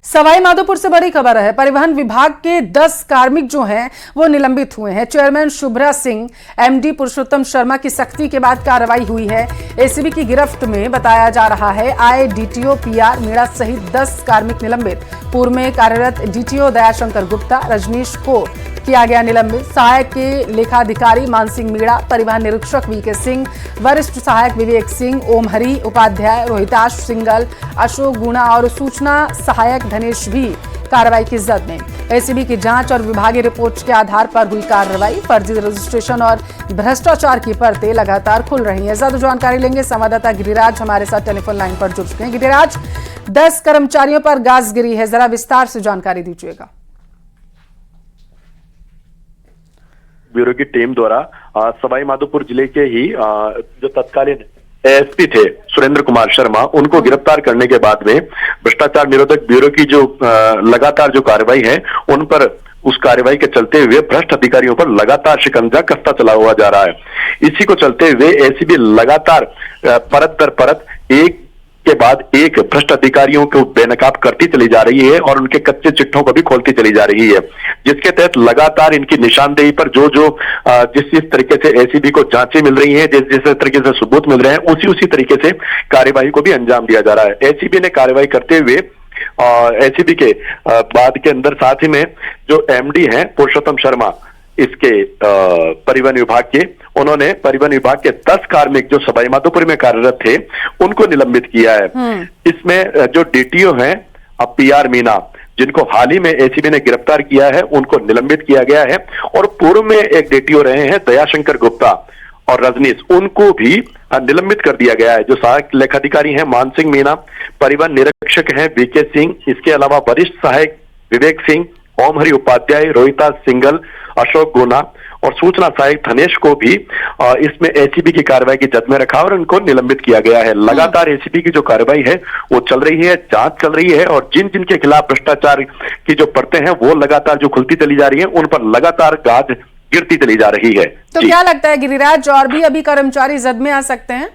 सवाई माधोपुर से बड़ी खबर है। परिवहन विभाग के 10 कार्मिक जो हैं वो निलंबित हुए हैं। चेयरमैन शुभ्रा सिंह, एमडी पुरुषोत्तम शर्मा की सख्ती के बाद कार्रवाई हुई है। एसीबी की गिरफ्त में बताया जा रहा है आईडीटीओ पीआर मीणा सहित 10 कार्मिक निलंबित। पूर्व में कार्यरत डीटीओ दयाशंकर गुप्ता, रजनीश को किया गया निलंबित। सहायक के लेखाधिकारी मानसिंह मीणा, परिवहन निरीक्षक वीके सिंह, वरिष्ठ सहायक विवेक सिंह, ओम हरि उपाध्याय, रोहिताश सिंगल, अशोक गुणा और सूचना सहायक धनेश भी कार्रवाई की जद में। एसीबी की जांच और विभागीय रिपोर्ट के आधार पर हुई कार्रवाई। फर्जी रजिस्ट्रेशन और भ्रष्टाचार की परतें लगातार खुल रही हैं। ज्यादा जानकारी लेंगे संवाददाता गिरिराज हमारे साथ टेलीफोन लाइन पर जुड़ चुके हैं। गिरिराज, 10 कर्मचारियों पर गाज गिरी है, जरा विस्तार से जानकारी दीजिएगा। ब्यूरो की टीम द्वारा सवाई माधोपुर जिले के ही जो तत्कालीन एएसपी थे सुरेंद्र कुमार शर्मा, उनको गिरफ्तार करने के बाद में भ्रष्टाचार निरोधक ब्यूरो की जो लगातार जो कार्रवाई है उन पर उस कार्रवाई के चलते हुए भ्रष्ट अधिकारियों पर लगातार शिकंजा कसता चला हुआ जा रहा है। इसी को चलते हुए एसीबी लगातार परत दर परत एक के बाद एक भ्रष्ट अधिकारियों को बेनकाब करती चली जा रही है और उनके कच्चे चिट्ठों को भी खोलती चली जा रही है, जिसके तहत लगातार इनकी निशानदेही पर जिस तरीके से एसीबी को जांचें मिल रही हैं, जिस तरीके से सबूत मिल रहे हैं, उसी तरीके से कार्यवाही को भी अंजाम दिया जा रहा है। एसीबी ने कार्रवाई करते हुए एसीबी के बाद के अंदर साथ ही में जो एमडी हैं पुरुषोत्तम शर्मा इसके परिवहन विभाग के, उन्होंने परिवहन विभाग के 10 कार्मिक जो सवाई माधोपुर में कार्यरत थे उनको निलंबित किया है। इसमें जो डीटीओ हैं अब पीआर मीणा, जिनको हाल ही में एसीबी ने गिरफ्तार किया है, उनको निलंबित किया गया है। और पूर्व में एक डीटीओ रहे हैं दयाशंकर गुप्ता और रजनीश, उनको भी निलंबित कर दिया गया है। जो सहायक लेखाधिकारी हैं मानसिंह मीणा, परिवहन निरीक्षक हैं वीके सिंह, इसके अलावा वरिष्ठ सहायक विवेक सिंह, ओम हरि उपाध्याय, रोहिता सिंगल, अशोक गुना और सूचना सहायक धनेश को भी इसमें एसीबी की कार्रवाई की जद में रखा और उनको निलंबित किया गया है। लगातार एसीबी की जो कार्रवाई है वो चल रही है, जांच चल रही है और जिन के खिलाफ भ्रष्टाचार की जो परतें हैं वो लगातार जो खुलती चली जा रही है, उन पर लगातार गाज गिरती चली जा रही है। तो क्या लगता है गिरिराज, और भी अभी कर्मचारी जद में आ सकते हैं?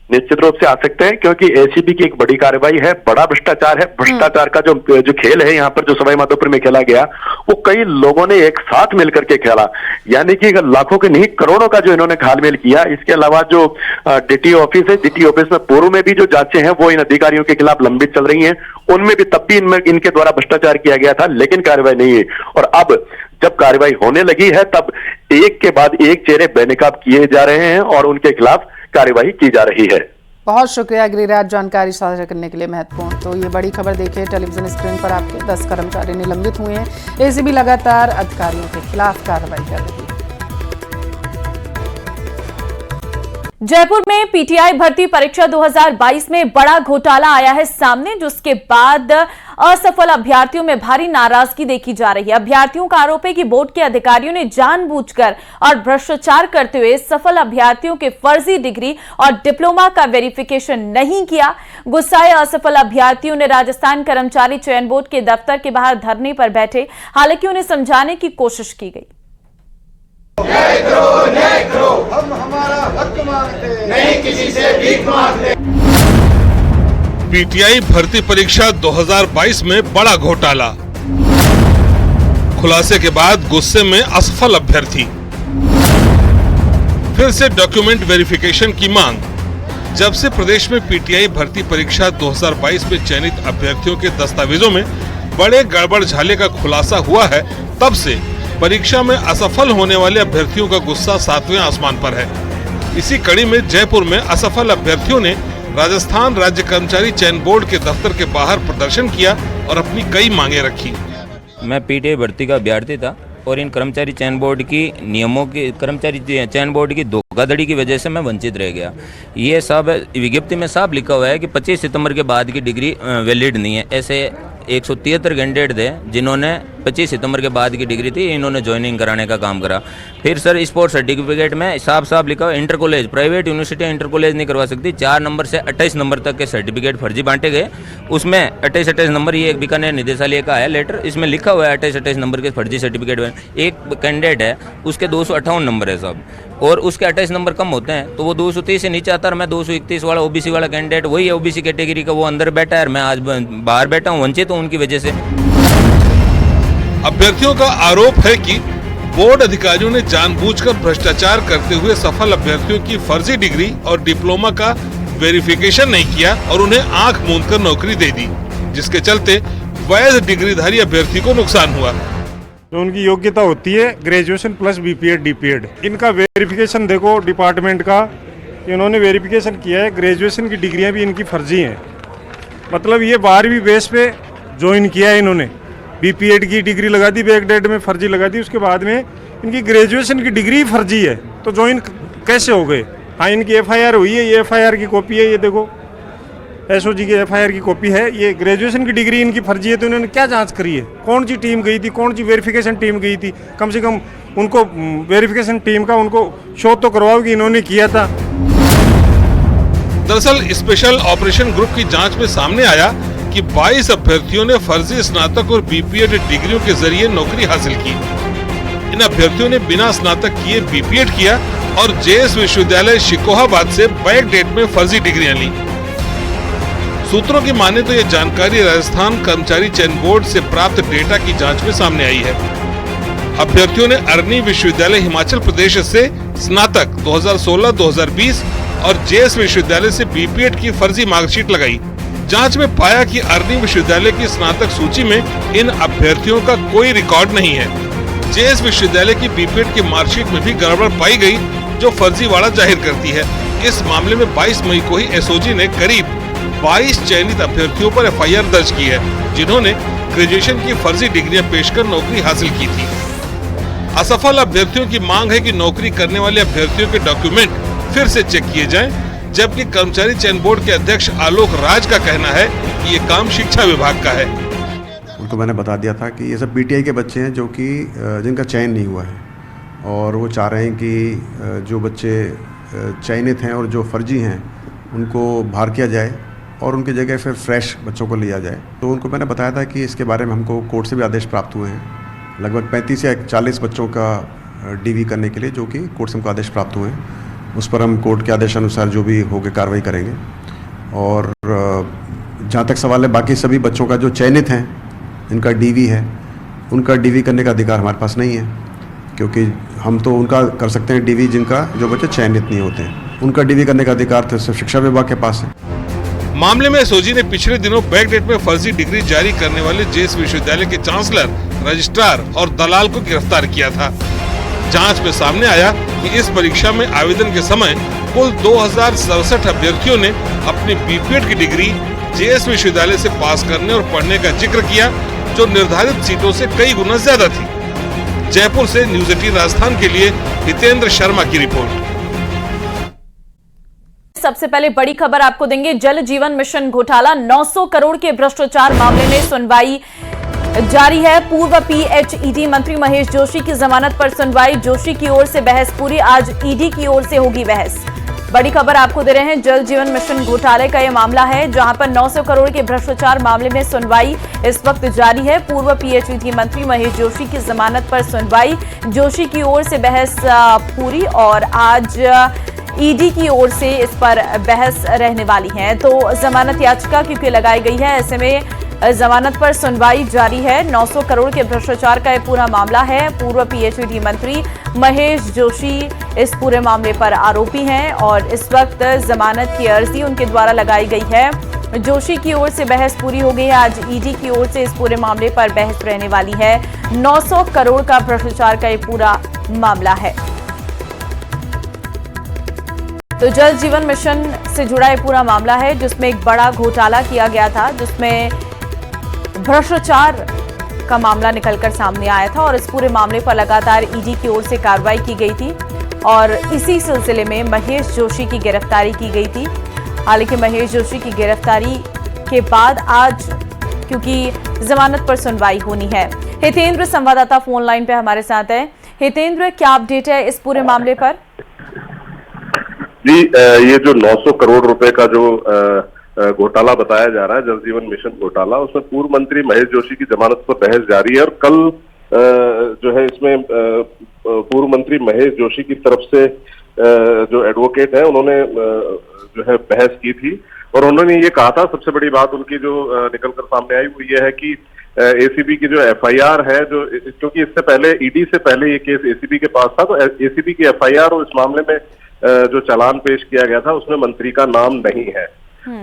निश्चित रूप से आ सकते हैं, क्योंकि एसीबी की एक बड़ी कार्रवाई है, बड़ा भ्रष्टाचार है। भ्रष्टाचार का जो खेल है यहाँ पर जो सवाई माधोपुर में खेला गया वो कई लोगों ने एक साथ मिलकर के खेला, यानी कि लाखों के नहीं करोड़ों का जो इन्होंने घालमेल किया। इसके अलावा जो डीटीओ ऑफिस है, डीटीओ ऑफिस में पूर्व में भी जो जांचें हैं वो इन अधिकारियों के खिलाफ लंबित चल रही हैं, उनमें भी तब भी इनके द्वारा भ्रष्टाचार किया गया था, लेकिन कार्रवाई नहीं है। और अब जब कार्रवाई होने लगी है तब एक के बाद एक चेहरे बेनकाब किए जा रहे हैं और उनके खिलाफ कार्यवाही की जा रही है। बहुत शुक्रिया गिरिराज जानकारी साझा करने के लिए, महत्वपूर्ण। तो ये बड़ी खबर देखिए टेलीविजन स्क्रीन पर आपके 10 कर्मचारी निलंबित हुए हैं। एसीबी लगातार अधिकारियों के खिलाफ कार्रवाई कर रही है। जयपुर में पीटीआई भर्ती परीक्षा 2022 में बड़ा घोटाला आया है सामने, जिसके बाद असफल अभ्यर्थियों में भारी नाराजगी देखी जा रही है। अभ्यर्थियों का आरोप है कि बोर्ड के अधिकारियों ने जानबूझकर और भ्रष्टाचार करते हुए सफल अभ्यर्थियों के फर्जी डिग्री और डिप्लोमा का वेरिफिकेशन नहीं किया। गुस्साए असफल अभ्यर्थियों ने राजस्थान कर्मचारी चयन बोर्ड के दफ्तर के बाहर धरने पर बैठे। हालांकि उन्हें समझाने की कोशिश की गई। न्याय करो, हम हमारा हक मांगते, नहीं किसी से भीख मांगते। पीटीआई भर्ती परीक्षा 2022 में बड़ा घोटाला, खुलासे के बाद गुस्से में असफल अभ्यर्थी, फिर से डॉक्यूमेंट वेरिफिकेशन की मांग। जब से प्रदेश में पीटीआई भर्ती परीक्षा 2022 में चयनित अभ्यर्थियों के दस्तावेजों में बड़े गड़बड़ झाले का खुलासा हुआ है, तब से परीक्षा में असफल होने वाले अभ्यर्थियों का गुस्सा 7वें आसमान पर है। इसी कड़ी में जयपुर में असफल अभ्यर्थियों ने राजस्थान राज्य कर्मचारी चयन बोर्ड के दफ्तर के बाहर प्रदर्शन किया और अपनी कई मांगे रखी। मैं पीटीआई भर्ती का अभ्यर्थी था और इन कर्मचारी चयन बोर्ड की नियमों की कर्मचारी चयन बोर्ड की धोखाधड़ी की वजह से मैं वंचित रह गया। ये सब विज्ञप्ति में साफ लिखा हुआ है कि 25 सितंबर के बाद की डिग्री वैलिड नहीं है। ऐसे 173 कैंडिडेट थे जिन्होंने 25 सितंबर के बाद की डिग्री थी, इन्होंने ज्वाइनिंग कराने का काम करा। फिर सर स्पोर्ट्स सर्टिफिकेट में साफ साफ लिखा हुआ inter college, private university inter college नहीं करवा सकती। 4 नंबर से 28 नंबर तक के सर्टिफिकेट फर्जी बांटे गए। उसमें 28 नंबर, ये बीकानेर निदेशालय का है लेटर, इसमें लिखा हुआ है 28 नंबर के फर्जी सर्टिफिकेट। एक कैंडिडेट है उसके 258 नंबर है साहब, और उसके 28 नंबर कम होते हैं, तो वो 230 से नीचे आता है। मैं 231 वाला ओबीसी वाला कैंडिडेट, वही है ओबीसी कैटेगरी का, वो अंदर बैठा है, मैं आज बाहर बैठा हूँ, वंचित हूँ उनकी वजह से। अभ्यर्थियों का आरोप है कि बोर्ड अधिकारियों ने जानबूझकर भ्रष्टाचार करते हुए सफल अभ्यर्थियों की फर्जी डिग्री और डिप्लोमा का वेरिफिकेशन नहीं किया और उन्हें आंख मूंदकर नौकरी दे दी, जिसके चलते वैध डिग्रीधारी अभ्यर्थी को नुकसान हुआ। जो उनकी योग्यता होती है ग्रेजुएशन प्लस बीपीएड डीपीएड, इनका वेरिफिकेशन देखो डिपार्टमेंट का, इन्होंने वेरिफिकेशन किया है, ग्रेजुएशन की डिग्रियां भी इनकी फर्जी हैं। मतलब ये 12वीं बेस पे ज्वाइन किया है इन्होंने, बीपीएड की डिग्री लगा दी, बैक डेट में फर्जी लगा दी, उसके बाद में इनकी ग्रेजुएशन की डिग्री फर्जी है, तो ज्वाइन कैसे हो गए? हाँ, इनकी एफआईआर हुई है, ये एफआईआर की कॉपी है, ये देखो एसओजी की एफआईआर की कॉपी है। ये ग्रेजुएशन की डिग्री इनकी फर्जी है, तो इन्होंने क्या जांच करी है? कौन सी टीम गई थी, कौन सी वेरिफिकेशन टीम गई थी? कम से कम उनको वेरिफिकेशन टीम का उनको शो तो करवाओ कि इन्होंने किया था। दरअसल स्पेशल ऑपरेशन ग्रुप की जांच में सामने आया कि 22 अभ्यर्थियों ने फर्जी स्नातक और बीपीएड डिग्रियों के जरिए नौकरी हासिल की। इन अभ्यर्थियों ने बिना स्नातक किए बीपीएड किया और जेएस विश्वविद्यालय शिकोहाबाद से बैक डेट में फर्जी डिग्रियां ली। सूत्रों की माने तो यह जानकारी राजस्थान कर्मचारी चयन बोर्ड से प्राप्त डेटा की जांच में सामने आई है। अभ्यर्थियों ने अरनी विश्वविद्यालय हिमाचल प्रदेश से स्नातक 2016-2020 और जेएस विश्वविद्यालय से बीपीएड की फर्जी मार्कशीट लगाई। जांच में पाया कि अरनी विश्वविद्यालय की स्नातक सूची में इन अभ्यर्थियों का कोई रिकॉर्ड नहीं है। जेएस विश्वविद्यालय की बीपीएड की मार्कशीट में भी गड़बड़ पाई गई, जो फर्जीवाड़ा जाहिर करती है। इस मामले में 22 मई को ही एसओजी ने करीब 22 चयनित अभ्यर्थियों पर एफआईआर दर्ज की है, जिन्होंने ग्रेजुएशन की फर्जी डिग्रियां पेश कर नौकरी हासिल की थी। असफल अभ्यर्थियों की मांग है कि नौकरी करने वाले अभ्यर्थियों के डॉक्यूमेंट फिर से चेक किए जाएं, जबकि कर्मचारी चयन बोर्ड के अध्यक्ष आलोक राज का कहना है कि ये काम शिक्षा विभाग का है। उनको मैंने बता दिया था कि ये सब पीटीआई के बच्चे हैं जो कि जिनका चयन नहीं हुआ है, और वो चाह रहे हैं कि जो बच्चे चयनित हैं और जो फर्जी हैं उनको बाहर किया जाए और उनकी जगह फिर फ्रेश बच्चों को लिया जाए। तो उनको मैंने बताया था कि इसके बारे में हमको कोर्ट से भी आदेश प्राप्त हुए हैं, लगभग 35 या 40 बच्चों का डीवी करने के लिए, जो कि कोर्ट से हमको आदेश प्राप्त हुए हैं। उस पर हम कोर्ट के आदेशानुसार जो भी होगी कार्रवाई करेंगे। और जहाँ तक सवाल है बाकी सभी बच्चों का जो चयनित हैं, जिनका डीवी है, उनका डीवी करने का अधिकार हमारे पास नहीं है, क्योंकि हम तो उनका कर सकते हैं डीवी जिनका जो बच्चे चयनित नहीं होते हैं। उनका डीवी करने का अधिकार तो सिर्फ शिक्षा विभाग के पास है। मामले में एसओजी ने पिछले दिनों बैक डेट में फर्जी डिग्री जारी करने वाले जेएस विश्वविद्यालय के चांसलर, रजिस्ट्रार और दलाल को गिरफ्तार किया था। जांच में सामने आया कि इस परीक्षा में आवेदन के समय कुल 2067 अभ्यर्थियों ने अपनी बीपीएड की डिग्री जेएस विश्वविद्यालय से पास करने और पढ़ने का जिक्र किया, जो निर्धारित सीटों से कई गुना ज्यादा थी। जयपुर से न्यूज 18 राजस्थान के लिए हितेंद्र शर्मा की रिपोर्ट। सबसे पहले बड़ी खबर आपको देंगे। जल जीवन मिशन घोटाला, 900 करोड़ के भ्रष्टाचार मामले में सुनवाई जारी है। पूर्व पीएचईडी मंत्री महेश जोशी की जमानत पर सुनवाई, जोशी की ओर से बहस पूरी, आज ईडी की ओर से होगी बहस। बड़ी खबर आपको दे रहे हैं। जल जीवन मिशन घोटाले का यह मामला है, जहां पर 900 करोड़ के भ्रष्टाचार मामले में सुनवाई इस वक्त जारी है। पूर्व पीएचईडी मंत्री महेश जोशी की जमानत पर सुनवाई, जोशी की ओर से बहस पूरी और आज ईडी की ओर से इस पर बहस रहने वाली है। तो जमानत याचिका क्योंकि लगाई गई है, ऐसे में जमानत पर सुनवाई जारी है। 900 करोड़ के भ्रष्टाचार का यह पूरा मामला है। पूर्व पीएचईडी मंत्री महेश जोशी इस पूरे मामले पर आरोपी हैं और इस वक्त जमानत की अर्जी उनके द्वारा लगाई गई है। जोशी की ओर से बहस पूरी हो गई है, आज ईडी की ओर से इस पूरे मामले पर बहस रहने वाली है। 900 करोड़ का भ्रष्टाचार का यह पूरा मामला है। तो जल जीवन मिशन से जुड़ा यह पूरा मामला है, जिसमें एक बड़ा घोटाला किया गया था, जिसमें भ्रष्टाचार का मामला निकलकर सामने आया था और इस पूरे मामले पर लगातार ईडी की ओर से कार्रवाई की गई थी और इसी सिलसिले में महेश जोशी की गिरफ्तारी की गई थी। हालांकि महेश जोशी की गिरफ्तारी के बाद आज क्योंकि जमानत पर सुनवाई होनी है। हितेंद्र संवाददाता फोन लाइन पे हमारे साथ है। हितेंद्र, क्या अपडेट है इस पूरे मामले पर? जी, ये जो 900 करोड़ रुपए का जो घोटाला बताया जा रहा है, जल जीवन मिशन घोटाला, उसमें पूर्व मंत्री महेश जोशी की जमानत पर बहस जारी है और कल जो है इसमें पूर्व मंत्री महेश जोशी की तरफ से जो एडवोकेट है उन्होंने जो है बहस की थी और उन्होंने ये कहा था, सबसे बड़ी बात उनकी जो निकलकर सामने आई वो ये है कि एसीबी की जो एफआईआर है, जो क्योंकि इससे पहले ईडी से पहले ये केस एसीबी के पास था, तो एसीबी की एफआईआर और इस मामले में जो चालान पेश किया गया था उसमें मंत्री का नाम नहीं है।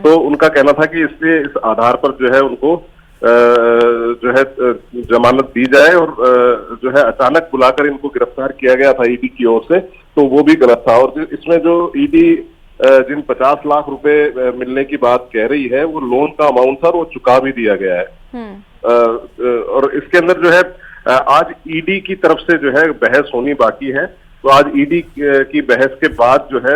तो उनका कहना था कि इसलिए इस आधार पर जो है उनको जो है जमानत दी जाए और जो है अचानक बुलाकर इनको गिरफ्तार किया गया था ईडी की ओर से, तो वो भी गलत था। और इसमें जो ईडी जिन 50 लाख रुपए मिलने की बात कह रही है वो लोन का अमाउंट था और वो चुका भी दिया गया है। और इसके अंदर जो है आज ईडी की तरफ से जो है बहस होनी बाकी है, तो आज ईडी की बहस के बाद जो है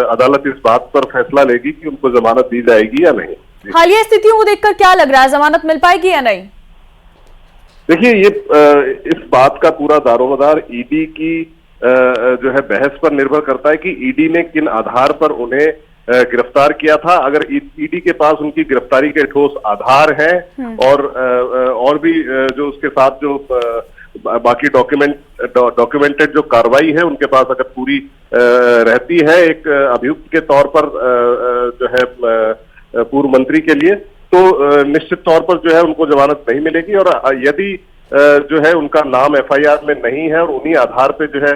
अदालत इस बात पर फैसला लेगी कि उनको जमानत दी जाएगी या नहीं। हालिया स्थितियों को देखकर क्या लग रहा है, जमानत मिल पाएगी या नहीं? देखिए, ये इस बात का पूरा दारोमदार ईडी की जो है बहस पर निर्भर करता है कि ईडी ने किन आधार पर उन्हें गिरफ्तार किया था। अगर ईडी के पास उनकी गिरफ्तारी के ठोस आधार हैं और भी जो उसके साथ जो बाकी डॉक्यूमेंटेड जो कार्रवाई है उनके पास अगर पूरी रहती है एक अभियुक्त के तौर पर जो है पूर्व मंत्री के लिए, तो निश्चित तौर पर जो है उनको जमानत नहीं मिलेगी। और यदि जो है उनका नाम एफआईआर में नहीं है और उन्हीं आधार पे जो है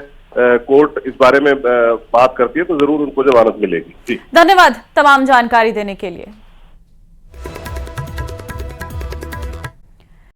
कोर्ट इस बारे में बात करती है तो जरूर उनको जमानत मिलेगी। जी, धन्यवाद तमाम जानकारी देने के लिए।